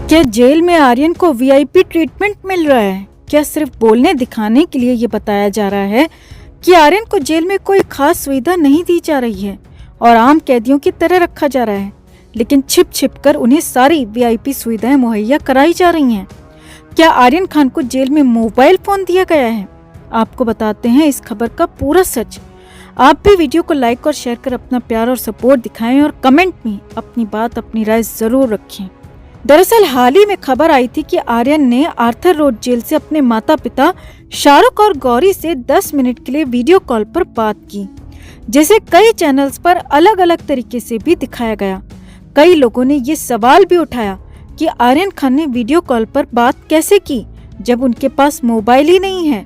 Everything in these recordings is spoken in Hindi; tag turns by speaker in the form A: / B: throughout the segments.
A: क्या जेल में आर्यन को वीआईपी ट्रीटमेंट मिल रहा है? क्या सिर्फ बोलने दिखाने के लिए ये बताया जा रहा है कि आर्यन को जेल में कोई खास सुविधा नहीं दी जा रही है और आम कैदियों की तरह रखा जा रहा है, लेकिन छिप छिप कर उन्हें सारी वीआईपी सुविधाएं मुहैया कराई जा रही हैं? क्या आर्यन खान को जेल में मोबाइल फोन दिया गया है? आपको बताते हैं इस खबर का पूरा सच। आप भी वीडियो को लाइक और शेयर कर अपना प्यार और सपोर्ट दिखाएं और कमेंट में अपनी बात अपनी राय जरूर रखें। दरअसल हाल ही में खबर आई थी कि आर्यन ने आर्थर रोड जेल से अपने माता पिता शाहरुख और गौरी से 10 मिनट के लिए वीडियो कॉल पर बात की, जिसे कई चैनल्स पर अलग अलग तरीके से भी दिखाया गया। कई लोगों ने ये सवाल भी उठाया कि आर्यन खान ने वीडियो कॉल पर बात कैसे की जब उनके पास मोबाइल ही नहीं है।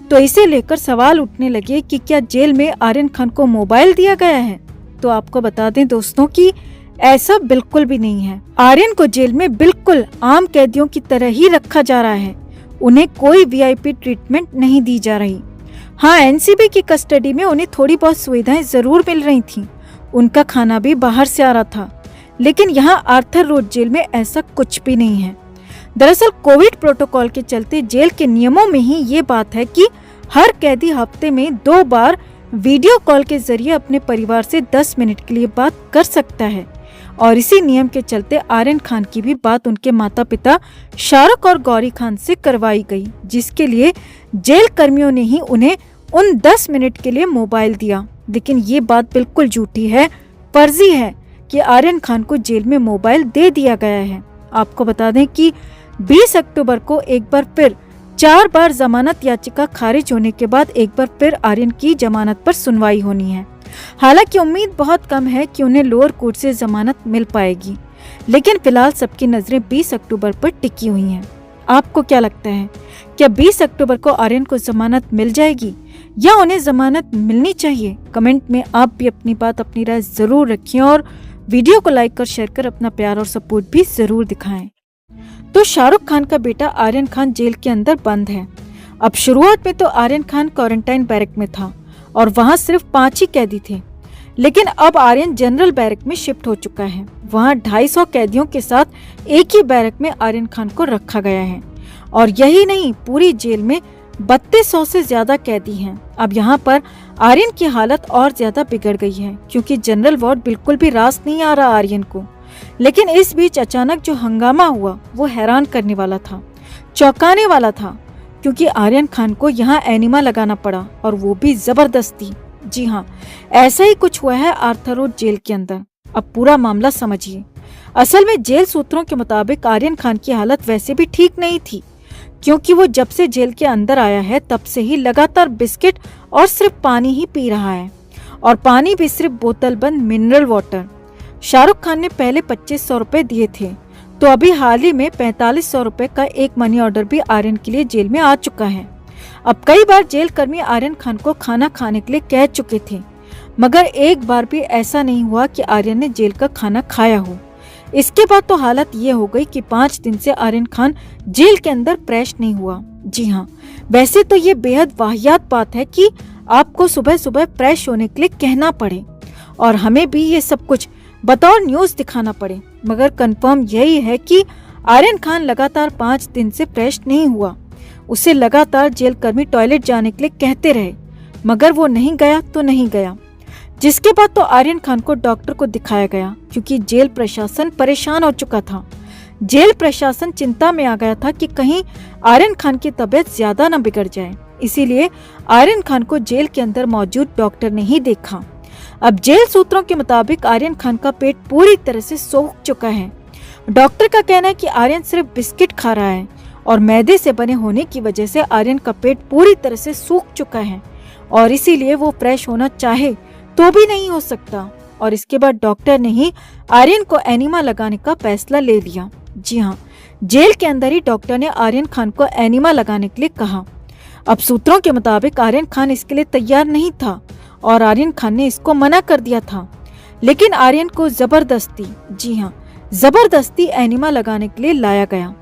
A: तो इसे लेकर सवाल उठने लगे कि क्या जेल में आर्यन खान को मोबाइल दिया गया है? तो आपको बता दें दोस्तों कि ऐसा बिल्कुल भी नहीं है। आर्यन को जेल में बिल्कुल आम कैदियों की तरह ही रखा जा रहा है। उन्हें कोई वीआईपी ट्रीटमेंट नहीं दी जा रही। हाँ, एनसीबी की कस्टडी में उन्हें थोड़ी बहुत सुविधाएं जरूर मिल रही थीं। उनका खाना भी बाहर से आ रहा था, लेकिन यहाँ आर्थर रोड जेल में ऐसा कुछ भी नहीं है। दरअसल कोविड प्रोटोकॉल के चलते जेल के नियमों में ही ये बात है कि हर कैदी हफ्ते में 2 बार वीडियो कॉल के जरिए अपने परिवार से 10 मिनट के लिए बात कर सकता है। और इसी नियम के चलते आर्यन खान की भी बात उनके माता पिता शाहरुख और गौरी खान से करवाई गई, जिसके लिए जेल कर्मियों ने ही उन्हें उन 10 मिनट के लिए मोबाइल दिया। लेकिन ये बात बिल्कुल झूठी है, फर्जी है कि आर्यन खान को जेल में मोबाइल दे दिया गया है। आपको बता दें कि 20 अक्टूबर को एक बार फिर 4 बार जमानत याचिका खारिज होने के बाद एक बार फिर आर्यन की जमानत पर सुनवाई होनी है। हालांकि उम्मीद बहुत कम है कि उन्हें लोअर कोर्ट से जमानत मिल पाएगी, लेकिन फिलहाल सबकी नजरें 20 अक्टूबर पर टिकी हुई हैं। आपको क्या लगता है, क्या 20 अक्टूबर को आर्यन को जमानत मिल जाएगी या उन्हें जमानत मिलनी चाहिए? कमेंट में आप भी अपनी बात अपनी राय जरूर रखें और वीडियो को लाइक और शेयर कर अपना प्यार और सपोर्ट भी जरूर दिखाएं। तो शाहरुख खान का बेटा आर्यन खान जेल के अंदर बंद है। अब शुरुआत में तो आर्यन खान क्वारंटाइन बैरक में था और वहां सिर्फ 5 ही कैदी थे, लेकिन अब आर्यन जनरल बैरक में शिफ्ट हो चुका है। वहां 250 कैदियों के साथ एक ही बैरक में आर्यन खान को रखा गया है। और यही नहीं, पूरी जेल में 3200 से ज्यादा कैदी हैं। अब यहाँ पर आर्यन की हालत और ज्यादा बिगड़ गई है, क्योंकि जनरल वार्ड बिल्कुल भी रास नहीं आ रहा आर्यन को। लेकिन इस बीच अचानक जो हंगामा हुआ वो हैरान करने वाला था, चौंकाने वाला था, क्योंकि आर्यन खान को यहाँ एनिमा लगाना पड़ा, और वो भी जबरदस्ती। जी हाँ, ऐसा ही कुछ हुआ है आर्थर रोड जेल के अंदर। अब पूरा मामला समझिए। असल में जेल सूत्रों के मुताबिक आर्यन खान की हालत वैसे भी ठीक नहीं थी, क्योंकि वो जब से जेल के अंदर आया है तब से ही लगातार बिस्किट और सिर्फ पानी ही पी रहा है, और पानी भी सिर्फ बोतल बंद मिनरल वाटर। शाहरुख खान ने पहले 2500 रुपए दिए थे, तो अभी हाल ही में 4500 रुपए का एक मनी ऑर्डर भी आर्यन के लिए जेल में आ चुका है। अब कई बार जेल कर्मी आर्यन खान को खाना खाने के लिए कह चुके थे, मगर एक बार भी ऐसा नहीं हुआ कि आर्यन ने जेल का खाना खाया हो। इसके बाद तो हालत ये हो गई कि 5 दिन से आर्यन खान जेल के अंदर फ्रेश नहीं हुआ। जी हाँ, वैसे तो ये बेहद वाहियात बात है कि आपको सुबह सुबह फ्रेश होने के लिए कहना पड़े और हमें भी ये सब कुछ बतौर न्यूज दिखाना पड़े, मगर कंफर्म यही है कि आर्यन खान लगातार 5 दिन से फ्रेश नहीं हुआ। उसे लगातार जेल कर्मी टॉयलेट जाने के लिए कहते रहे, मगर वो नहीं गया तो नहीं गया। जिसके बाद तो आर्यन खान को डॉक्टर को दिखाया गया, क्योंकि जेल प्रशासन परेशान हो चुका था। जेल प्रशासन चिंता में आ गया था कि कहीं आर्यन खान की तबीयत ज्यादा न बिगड़ जाए। इसीलिए आर्यन खान को जेल के अंदर मौजूद डॉक्टर ने ही देखा। अब जेल सूत्रों के मुताबिक आर्यन खान का पेट पूरी तरह से सूख चुका है। डॉक्टर का कहना है कि आर्यन सिर्फ बिस्किट खा रहा है और मैदे से बने होने की वजह से आर्यन का पेट पूरी तरह से सूख चुका है, और इसीलिए वो फ्रेश होना चाहे तो भी नहीं हो सकता। और इसके बाद डॉक्टर ने ही आर्यन को एनिमा लगाने का फैसला ले लिया। जी हाँ, जेल के अंदर ही डॉक्टर ने आर्यन खान को एनिमा लगाने के लिए कहा। अब सूत्रों के मुताबिक आर्यन खान इसके लिए तैयार नहीं था और आर्यन खान ने इसको मना कर दिया था, लेकिन आर्यन को जबरदस्ती, जी हाँ जबरदस्ती एनिमा लगाने के लिए लाया गया।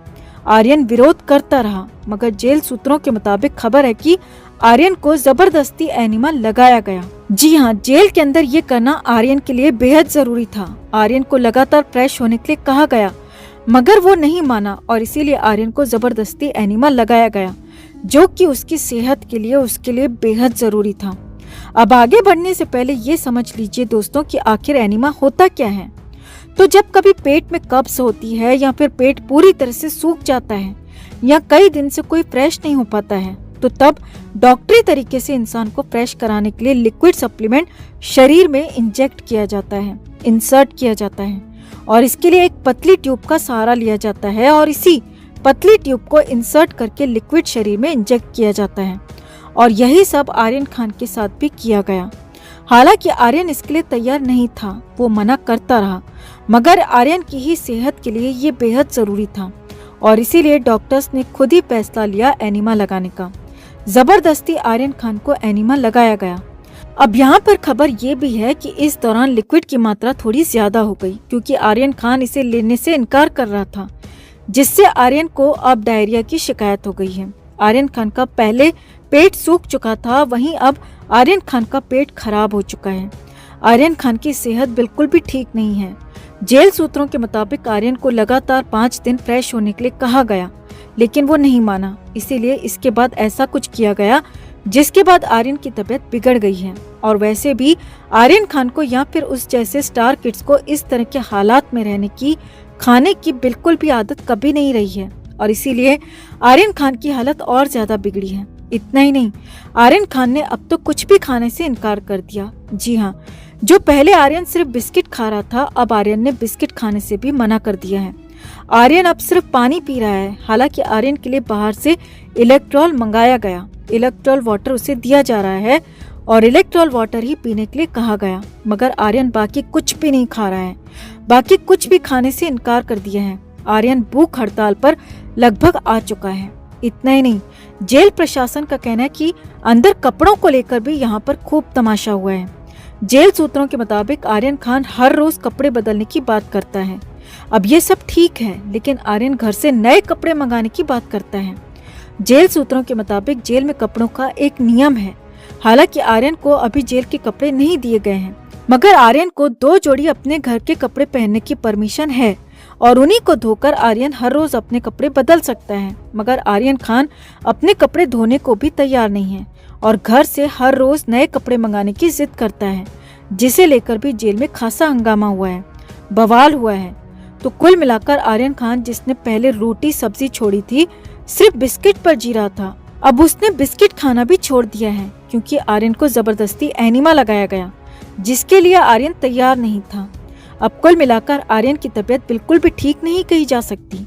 A: आर्यन विरोध करता रहा, मगर जेल सूत्रों के मुताबिक खबर है कि आर्यन को जबरदस्ती एनिमा लगाया गया। जी हाँ, जेल के अंदर ये करना आर्यन के लिए बेहद जरूरी था। आर्यन को लगातार फ्रेश होने के लिए कहा गया, मगर वो नहीं माना और इसीलिए आर्यन को जबरदस्ती एनिमा लगाया गया, जो कि उसकी सेहत के लिए उसके लिए बेहद जरूरी था। अब आगे बढ़ने से पहले ये समझ लीजिए दोस्तों कि आखिर एनिमा होता क्या है। तो जब कभी पेट में कब्ज होती है या फिर पेट पूरी तरह से सूख जाता है या कई दिन से कोई फ्रेश नहीं हो पाता है, तो तब डॉक्टरी तरीके से इंसान को फ्रेश कराने के लिए लिक्विड सप्लीमेंट शरीर में इंजेक्ट किया जाता है, इंसर्ट किया जाता है और इसके लिए एक पतली ट्यूब का सहारा लिया जाता है और इसी पतली ट्यूब को इंसर्ट करके लिक्विड शरीर में इंजेक्ट किया जाता है। और यही सब आर्यन खान के साथ भी किया गया। हालांकि आर्यन इसके लिए तैयार नहीं था, वो मना करता रहा, मगर आर्यन की ही सेहत के लिए ये बेहद जरूरी था और इसीलिए डॉक्टर्स ने खुद ही फैसला लिया एनिमा लगाने का। जबरदस्ती आर्यन खान को एनिमा लगाया गया। अब यहाँ पर खबर ये भी है कि इस दौरान लिक्विड की मात्रा थोड़ी ज्यादा हो गई, क्योंकि आर्यन खान इसे लेने से इनकार कर रहा था, जिससे आर्यन को अब डायरिया की शिकायत हो गई है। आर्यन खान का पहले पेट सूख चुका था, वहीं अब आर्यन खान का पेट खराब हो चुका है। आर्यन खान की सेहत बिल्कुल भी ठीक नहीं है। जेल सूत्रों के मुताबिक आर्यन को लगातार 5 दिन फ्रेश होने के लिए कहा गया, लेकिन वो नहीं माना। इसीलिए इसके बाद ऐसा कुछ किया गया जिसके बाद आर्यन की तबीयत बिगड़ गई है। और वैसे भी आर्यन खान को या फिर उस जैसे स्टार किड्स को इस तरह के हालात में रहने की, खाने की बिल्कुल भी आदत कभी नहीं रही है और इसीलिए आर्यन खान की हालत और ज्यादा बिगड़ी है। इतना ही नहीं, आर्यन खान ने अब तो कुछ भी खाने से इनकार कर दिया। जी हाँ, जो पहले आर्यन सिर्फ बिस्किट खा रहा था, अब आर्यन ने बिस्किट खाने से भी मना कर दिया है। आर्यन अब सिर्फ पानी पी रहा है। हालांकि आर्यन के लिए बाहर से इलेक्ट्रॉल मंगाया गया, इलेक्ट्रॉल वाटर उसे दिया जा रहा है और इलेक्ट्रॉल वाटर ही पीने के लिए कहा गया, मगर आर्यन बाकी कुछ भी नहीं खा रहा है। बाकी कुछ भी खाने से इनकार कर दिया है। आर्यन भूख हड़ताल पर लगभग आ चुका है। इतना ही नहीं, जेल प्रशासन का कहना है कि अंदर कपड़ों को लेकर भी यहाँ पर खूब तमाशा हुआ है। जेल सूत्रों के मुताबिक आर्यन खान हर रोज कपड़े बदलने की बात करता है। अब ये सब ठीक है, लेकिन आर्यन घर से नए कपड़े मंगाने की बात करता है। जेल सूत्रों के मुताबिक जेल में कपड़ों का एक नियम है। हालांकि आर्यन को अभी जेल के कपड़े नहीं दिए गए हैं, मगर आर्यन को 2 जोड़ी अपने घर के कपड़े पहनने की परमिशन है और उन्हीं को धोकर आर्यन हर रोज अपने कपड़े बदल सकता है। मगर आर्यन खान अपने कपड़े धोने को भी तैयार नहीं है और घर से हर रोज नए कपड़े मंगाने की जिद करता है, जिसे लेकर भी जेल में खासा हंगामा हुआ है, बवाल हुआ है। तो कुल मिलाकर आर्यन खान, जिसने पहले रोटी सब्जी छोड़ी थी, सिर्फ बिस्किट पर जी रहा था, अब उसने बिस्किट खाना भी छोड़ दिया है, क्योंकि आर्यन को जबरदस्ती एनिमा लगाया गया, जिसके लिए आर्यन तैयार नहीं था। अब कुल मिलाकर आर्यन की तबीयत बिल्कुल भी ठीक नहीं कही जा सकती।